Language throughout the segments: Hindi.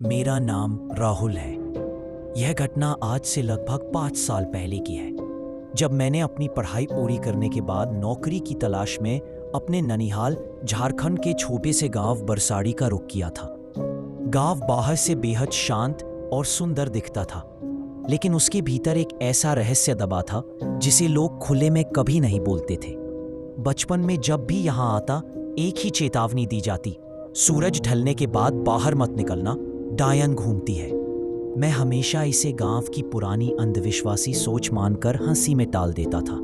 मेरा नाम राहुल है। यह घटना आज से लगभग 5 साल पहले की है, जब मैंने अपनी पढ़ाई पूरी करने के बाद नौकरी की तलाश में अपने ननिहाल झारखंड के छोटे से गांव बरसाड़ी का रुख किया था। गांव बाहर से बेहद शांत और सुंदर दिखता था, लेकिन उसके भीतर एक ऐसा रहस्य दबा था जिसे लोग खुले में कभी नहीं बोलते थे। बचपन में जब भी यहाँ आता, एक ही चेतावनी दी जाती, सूरज ढलने के बाद बाहर मत निकलना, डायन घूमती है। मैं हमेशा इसे गांव की पुरानी अंधविश्वासी सोच मानकर हंसी में टाल देता था,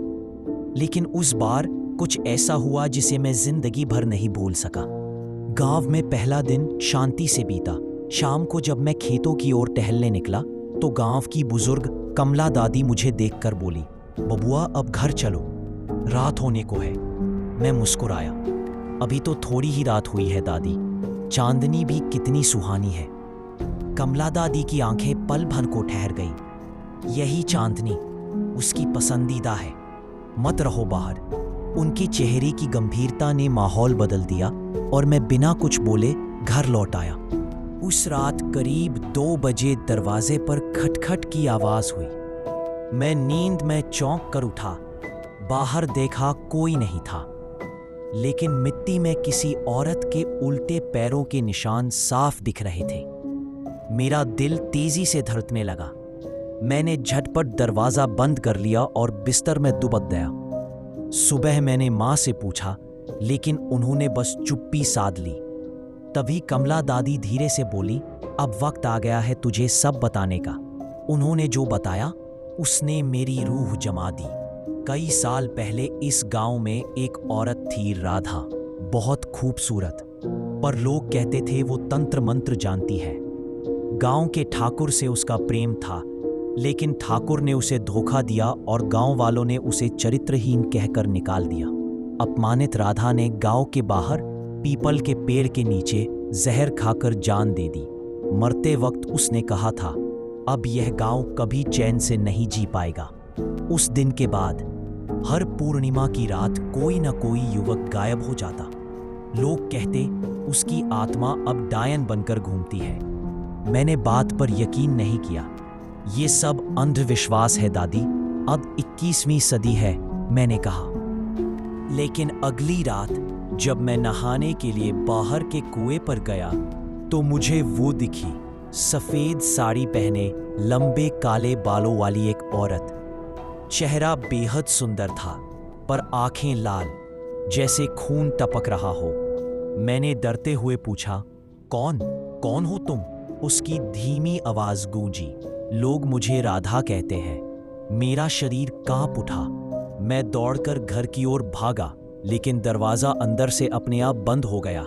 लेकिन उस बार कुछ ऐसा हुआ जिसे मैं जिंदगी भर नहीं भूल सका। गांव में पहला दिन शांति से बीता। शाम को जब मैं खेतों की ओर टहलने निकला तो गांव की बुजुर्ग कमला दादी मुझे देखकर बोली, बबुआ अब घर चलो, रात होने को है। मैं मुस्कुराया, अभी तो थोड़ी ही रात हुई है दादी, चांदनी भी कितनी सुहानी है। कमला दादी की आंखें पल भर को ठहर गई। यही चांदनी उसकी पसंदीदा है, मत रहो बाहर। उनके चेहरे की गंभीरता ने माहौल बदल दिया और मैं बिना कुछ बोले घर लौट आया। उस रात करीब 2 बजे दरवाजे पर खटखट की आवाज हुई। मैं नींद में चौंक कर उठा। बाहर देखा कोई नहीं था, लेकिन मिट्टी में किसी औरत के उल्टे पैरों के निशान साफ दिख रहे थे। मेरा दिल तेजी से धड़कने लगा। मैंने झटपट दरवाजा बंद कर लिया और बिस्तर में दुबक गया। सुबह मैंने माँ से पूछा, लेकिन उन्होंने बस चुप्पी साध ली। तभी कमला दादी धीरे से बोली, अब वक्त आ गया है तुझे सब बताने का। उन्होंने जो बताया उसने मेरी रूह जमा दी। कई साल पहले इस गांव में एक औरत थी, राधा, बहुत खूबसूरत, पर लोग कहते थे वो तंत्र मंत्र जानती है। गांव के ठाकुर से उसका प्रेम था, लेकिन ठाकुर ने उसे धोखा दिया और गांव वालों ने उसे चरित्रहीन कहकर निकाल दिया। अपमानित राधा ने गांव के बाहर पीपल के पेड़ के नीचे जहर खाकर जान दे दी। मरते वक्त उसने कहा था, अब यह गांव कभी चैन से नहीं जी पाएगा। उस दिन के बाद हर पूर्णिमा की रात कोई न कोई युवक गायब हो जाता। लोग कहते उसकी आत्मा अब डायन बनकर घूमती है। मैंने बात पर यकीन नहीं किया। ये सब अंधविश्वास है दादी, अब 21वीं सदी है, मैंने कहा। लेकिन अगली रात जब मैं नहाने के लिए बाहर के कुएं पर गया तो मुझे वो दिखी, सफेद साड़ी पहने, लंबे काले बालों वाली एक औरत। चेहरा बेहद सुंदर था, पर आंखें लाल, जैसे खून टपक रहा हो। मैंने डरते हुए पूछा, कौन हो तुम? उसकी धीमी आवाज गूंजी, लोग मुझे राधा कहते हैं। मेरा शरीर कांप उठा। मैं दौड़कर घर की ओर भागा, लेकिन दरवाजा अंदर से अपने आप बंद हो गया।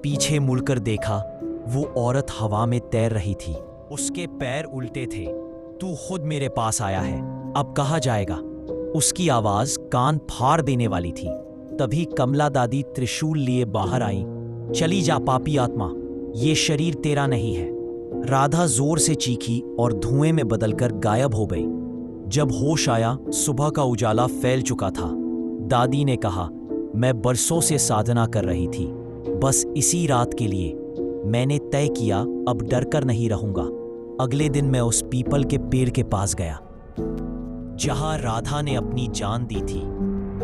पीछे मुड़कर देखा, वो औरत हवा में तैर रही थी। उसके पैर उल्टे थे। तू खुद मेरे पास आया है, अब कहाँ जाएगा? उसकी आवाज कान फाड़ देने वाली थी। तभी कमला दादी त्रिशूल लिए बाहर आई। चली जा पापी आत्मा, ये शरीर तेरा नहीं है। राधा जोर से चीखी और धुएं में बदलकर गायब हो गई। जब होश आया, सुबह का उजाला फैल चुका था। दादी ने कहा, मैं बरसों से साधना कर रही थी, बस इसी रात के लिए। मैंने तय किया, अब डरकर नहीं रहूंगा। अगले दिन मैं उस पीपल के पेड़ के पास गया जहां राधा ने अपनी जान दी थी।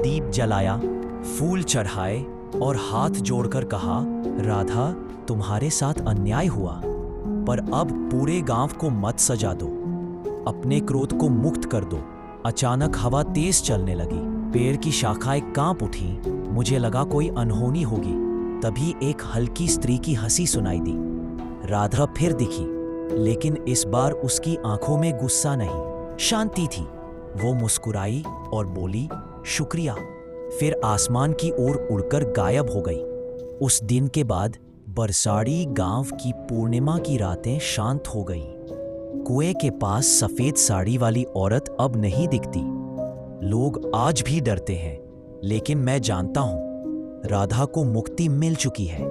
दीप जलाया, फूल चढ़ाए और हाथ जोड़कर कहा, राधा, तुम्हारे साथ अन्याय हुआ, पर अब पूरे गांव को मत सजा दो। अपने क्रोध को मुक्त कर दो। अचानक हवा तेज चलने लगी। पेड़ की शाखाएं कांप उठी। मुझे लगा कोई अनहोनी होगी। तभी एक हल्की स्त्री की हंसी सुनाई दी। राधा फिर दिखी, लेकिन इस बार उसकी आंखों में गुस्सा नहीं, शांति थी। वो मुस्कुराई और बोली, शुक्रिया। फिर आसमान की ओर उड़कर गायब हो गई। उस दिन के बाद बरसाड़ी गांव की पूर्णिमा की रातें शांत हो गईं। कुएं के पास सफेद साड़ी वाली औरत अब नहीं दिखती। लोग आज भी डरते हैं, लेकिन मैं जानता हूं, राधा को मुक्ति मिल चुकी है।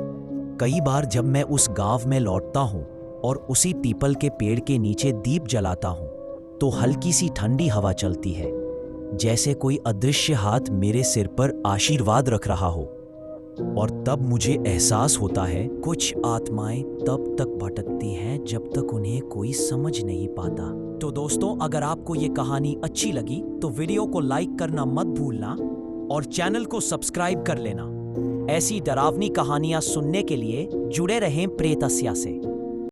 कई बार जब मैं उस गांव में लौटता हूं और उसी पीपल के पेड़ के नीचे दीप जलाता हूं, तो हल्की सी ठंडी हवा चलती है, जैसे कोई अदृश्य हाथ मेरे सिर पर आशीर्वाद रख रहा हो। और तब मुझे एहसास होता है कुछ आत्माएं तब तक भटकती हैं जब तक उन्हें कोई समझ नहीं पाता। तो दोस्तों, अगर आपको ये कहानी अच्छी लगी तो वीडियो को लाइक करना मत भूलना और चैनल को सब्सक्राइब कर लेना। ऐसी डरावनी कहानियां सुनने के लिए जुड़े रहें प्रेतस्या से।